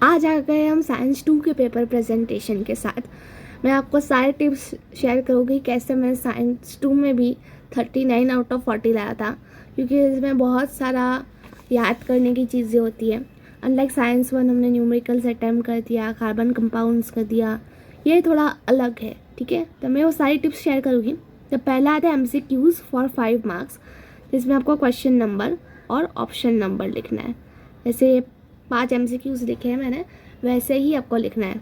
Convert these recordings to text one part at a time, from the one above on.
आज आ गए हम साइंस 2 के पेपर प्रेजेंटेशन के साथ। मैं आपको सारे टिप्स शेयर करूँगी कैसे मैं साइंस 2 में भी 39 आउट ऑफ 40 लाया था, क्योंकि इसमें बहुत सारा याद करने की चीज़ें होती है। अनलाइक साइंस 1 हमने न्यूमेरिकल्स अटैम्प्ट कर दिया, कार्बन कंपाउंड्स कर दिया, ये थोड़ा अलग है, ठीक है। तो मैं वो सारी टिप्स शेयर करूँगी। तो पहला आता है MCQs फॉर 5 मार्क्स, जिसमें आपको क्वेश्चन नंबर और ऑप्शन नंबर लिखना है। जैसे 5 MCQs लिखे हैं मैंने, वैसे ही आपको लिखना है।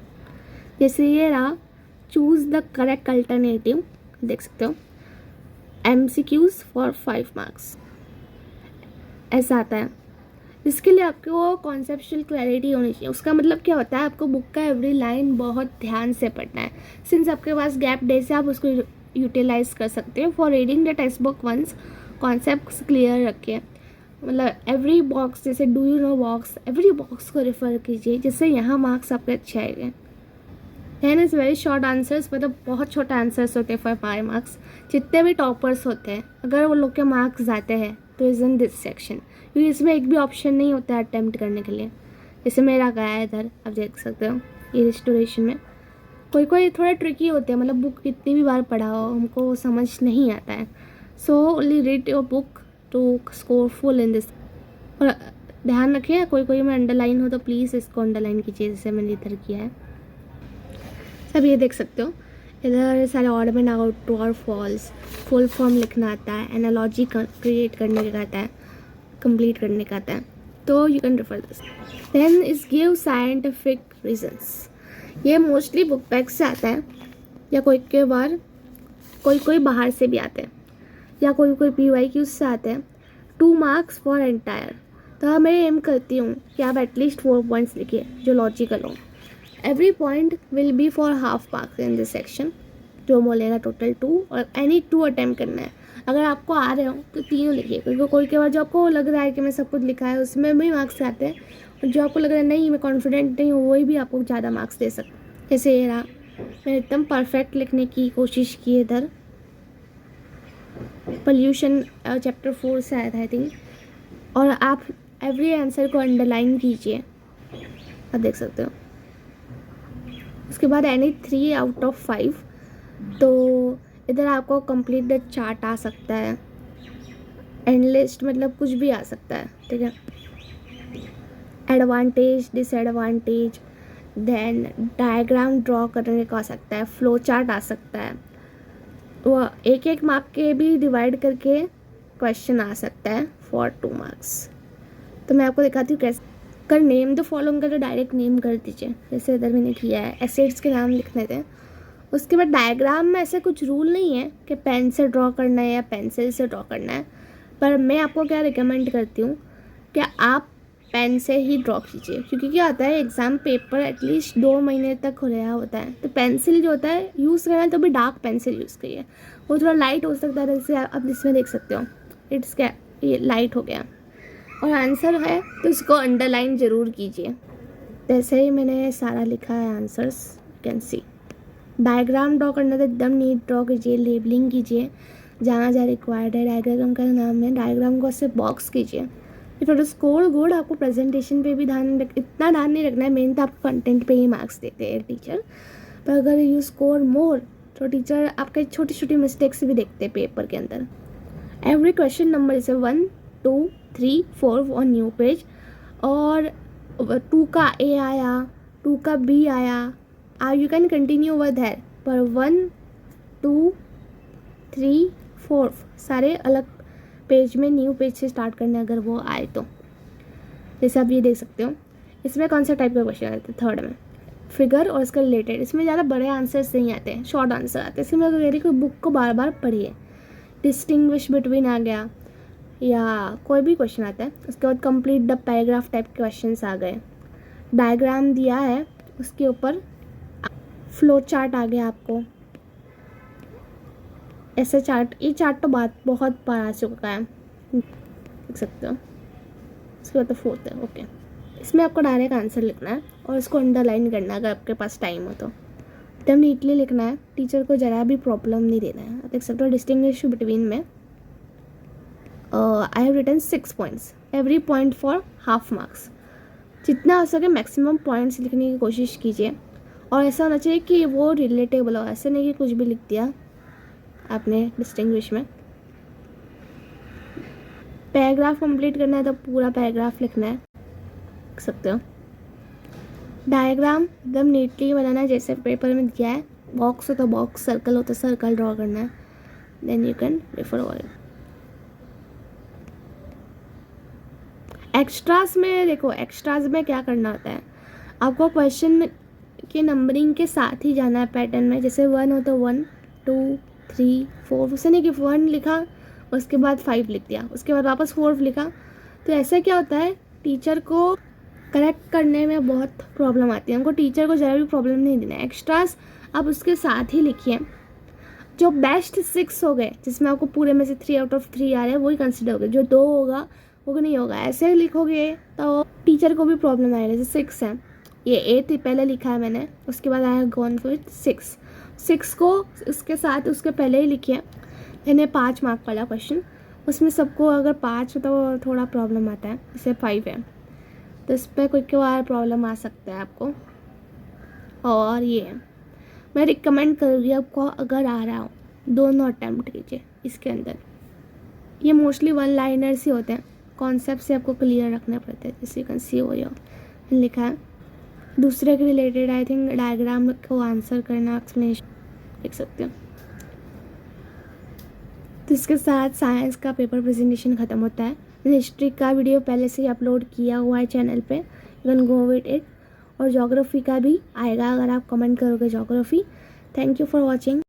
जैसे ये रहा, चूज़ द करेक्ट अल्टरनेटिव, देख सकते हो, MCQs फॉर 5 मार्क्स, ऐसा आता है। इसके लिए आपको कॉन्सेप्चुअल क्लैरिटी होनी चाहिए। उसका मतलब क्या होता है, आपको बुक का एवरी लाइन बहुत ध्यान से पढ़ना है। सिंस आपके पास गैप डे से आप उसको यूटिलाइज कर सकते हो। For reading the textbook once, concept clear रखिए। मतलब एवरी बॉक्स, जैसे do you know box, every box को रेफर कीजिए, जिससे यहाँ मार्क्स आपके अच्छे आएंगे। Then is very short answers, मतलब बहुत छोटे आंसर्स होते हैं फॉर 5 मार्क्स। जितने भी टॉपर्स होते हैं, अगर वो लोग के मार्क्स आते हैं तो इज़ इन दिस सेक्शन, क्योंकि इसमें एक भी ऑप्शन नहीं होता है अटैम्प्ट करने के लिए। जैसे मेरा गया है इधर, आप देख सकते हो ये रिस्टोरेशन में। कोई कोई थोड़ा ट्रिकी होते हैं, मतलब बुक कितनी भी बार पढ़ाओ हमको समझ नहीं आता है। So only read your book to score full in this. और ध्यान रखिए, कोई कोई में अंडरलाइन हो तो प्लीज़ इसको अंडरलाइन कीजिए, जैसे मैंने इधर किया है। सब ये देख सकते हो, इधर सारे ऑड में आउट, ट्रू और फॉल्स, फुल फॉर्म लिखना आता है, एनालॉजी क्रिएट करने का आता है, कंप्लीट करने का आता है। तो you can refer this. Then is give scientific reasons. ये मोस्टली बुक बैग से आता है, या कोई के बार कोई बाहर से भी आते हैं, या कोई PYQ से आते हैं। 2 मार्क्स फॉर एंटायर। तो मैं एम करती हूँ कि आप एटलीस्ट 4 पॉइंट्स लिखिए जो लॉजिकल हो। Every point will be for half marks in this section. जो बोलेगा टोटल 2, और एनी 2 अटैम्प्ट करना है। अगर आपको आ रहे हो तो 3 लिखिए, क्योंकि कोई के बाद जो आपको लग रहा है कि मैं सब कुछ लिखा है उसमें भी मार्क्स आते हैं, और जो आपको लग रहा है नहीं मैं कॉन्फिडेंट नहीं हूँ, वही भी आपको ज़्यादा मार्क्स दे सकते। जैसे ये रहा, मैंने एकदम परफेक्ट लिखने की कोशिश की इधर। पोल्यूशन चैप्टर 4 से आया था आई थिंक। और आप एवरी आंसर को अंडरलाइन कीजिए, आप देख सकते हो। उसके बाद एनी 3 आउट ऑफ 5। तो इधर आपको कंप्लीट द चार्ट आ सकता है, एंड लिस्ट, मतलब कुछ भी आ सकता है, ठीक है। Advantage, disadvantage, then diagram draw करने का आ सकता है, फ्लो चार्ट आ सकता है। वो एक मार्क के भी डिवाइड करके क्वेश्चन आ सकता है फॉर 2 मार्क्स। तो मैं आपको दिखाती हूँ कैसे। अगर नेम द फॉलोइंग का तो डायरेक्ट नेम कर दीजिए, जैसे इधर मैंने किया है। एसिड्स के नाम लिखने थे। उसके बाद डायग्राम में ऐसे कुछ रूल नहीं है कि पेन से ड्रॉ करना है या पेंसिल से ड्रॉ करना है, पर मैं आपको क्या रिकमेंड करती हूँ कि आप पेन से ही ड्रॉ कीजिए, क्योंकि क्या होता है एग्ज़ाम पेपर एटलीस्ट 2 महीने तक हो रहा होता है। तो पेंसिल जो होता है यूज़ करना है तो भी डार्क पेंसिल यूज़ करिए, वो थोड़ा लाइट हो सकता है। जैसे आप इसमें देख सकते हो, इट्स क्या, ये लाइट हो गया। और आंसर है तो इसको अंडरलाइन ज़रूर कीजिए। जैसे ही मैंने सारा लिखा है answers, can see. Diagram draw करना तो एकदम नीट ड्रॉ कीजिए, लेबलिंग कीजिए जहाँ जहाँ रिक्वायर्ड है। डायग्राम का नाम है, डायग्राम को ऐसे बॉक्स कीजिए। It to score good. आपको प्रेजेंटेशन पे भी इतना ध्यान नहीं रखना है, मेन तो आपको कंटेंट पे ही मार्क्स देते हैं टीचर। पर अगर यू स्कोर मोर तो टीचर आपके छोटी छोटी मिस्टेक्स भी देखते हैं पेपर के अंदर। एवरी क्वेश्चन नंबर जैसे 1, 2, 3, 4 ऑन न्यू पेज, और 2 का A आया, 2 का B आया, यू कैन कंटिन्यू विद है। पर 1, 2, 3, 4 सारे अलग पेज में न्यू पेज से स्टार्ट करने अगर वो आए तो। जैसे आप ये देख सकते हो, इसमें कौन सा टाइप का क्वेश्चन आते हैं, 3rd में फिगर और इसका रिलेटेड। इसमें ज़्यादा बड़े आंसर्स नहीं आते हैं, शॉर्ट आंसर आते हैं। इसमें मैं कह रही हूँ बुक को बार बार पढ़िए। डिस्टिंग्विश बिटवीन आ गया, या कोई भी क्वेश्चन आता है। उसके बाद complete the paragraph type questions आ गए। डायग्राम दिया है, उसके ऊपर फ्लो चार्ट आ गया आपको, ऐसे चार्ट। ये चार्ट तो बहुत बार आ चुका है, देख सकते हो। इसके बाद तो 4th है, ओके। इसमें आपको डायरेक्ट आंसर लिखना है और इसको अंडरलाइन करना है अगर आपके पास टाइम हो तो। एकदम नीटली लिखना है, टीचर को ज़रा भी प्रॉब्लम नहीं देना है। देख सकते हो डिस्टिंग्विश बिटवीन में I have written 6 points, every point for half marks. जितना हो सके मैक्सिमम पॉइंट्स लिखने की कोशिश कीजिए, और ऐसा होना चाहिए कि वो रिलेटेबल हो, ऐसे नहीं कि कुछ भी लिख दिया आपने डिस्टिंग्विश में। पैराग्राफ कंप्लीट करना है तो पूरा पैराग्राफ लिखना है, लिख सकते हो। डायग्राम एकदम नीटली बनाना है जैसे पेपर में दिया है, बॉक्स हो तो बॉक्स, सर्कल हो तो सर्कल ड्रॉ करना है, then you can refer all. Extras में देखो, एक्स्ट्रास में क्या करना होता है, आपको क्वेश्चन के नंबरिंग के साथ ही जाना है पैटर्न में। जैसे 1 हो तो 1 2 3 4, उसे नहीं कि 1 लिखा उसके बाद 5 लिख दिया, उसके बाद वापस 4 लिखा, तो ऐसा क्या होता है टीचर को करेक्ट करने में बहुत प्रॉब्लम आती है। हमको टीचर को ज़रा भी प्रॉब्लम नहीं देना है। एक्स्ट्रास आप उसके साथ ही लिखिए। जो बेस्ट 6 हो गए जिसमें आपको पूरे में से 3 आउट ऑफ 3 आ रहे हैं वही कंसिडर होगा, जो 2 होगा वो नहीं होगा। ऐसे लिखोगे तो टीचर को भी प्रॉब्लम आएगा। जैसे 6 है, ये 8 पहले लिखा है मैंने, उसके बाद आई हैव गॉन विद 6 को उसके साथ उसके पहले ही लिखिए। यानी 5 मार्क वाला क्वेश्चन, उसमें सबको अगर 5 हो तो थोड़ा प्रॉब्लम आता है, जैसे 5 है तो इस पर कोई बार प्रॉब्लम आ सकता है आपको। और ये मैं रिकमेंड करूँगी आपको, अगर आ रहा हो दोनों अटैम्प्ट कीजिए इसके अंदर। ये मोस्टली 1 लाइनर्स ही होते हैं, कॉन्सेप्ट से आपको क्लियर रखना पड़ता है। जैसे यू कैन सी हो योर लिखा है। दूसरे के रिलेटेड आई थिंक डायग्राम को आंसर करना, एक्सप्लेनेशन लिख सकते हो। तो इसके साथ साइंस का पेपर प्रेजेंटेशन ख़त्म होता है। हिस्ट्री का वीडियो पहले से ही अपलोड किया हुआ है चैनल पे, you can go with it. और ज्योग्राफी का भी आएगा अगर आप कमेंट करोगे geography. Thank you for watching.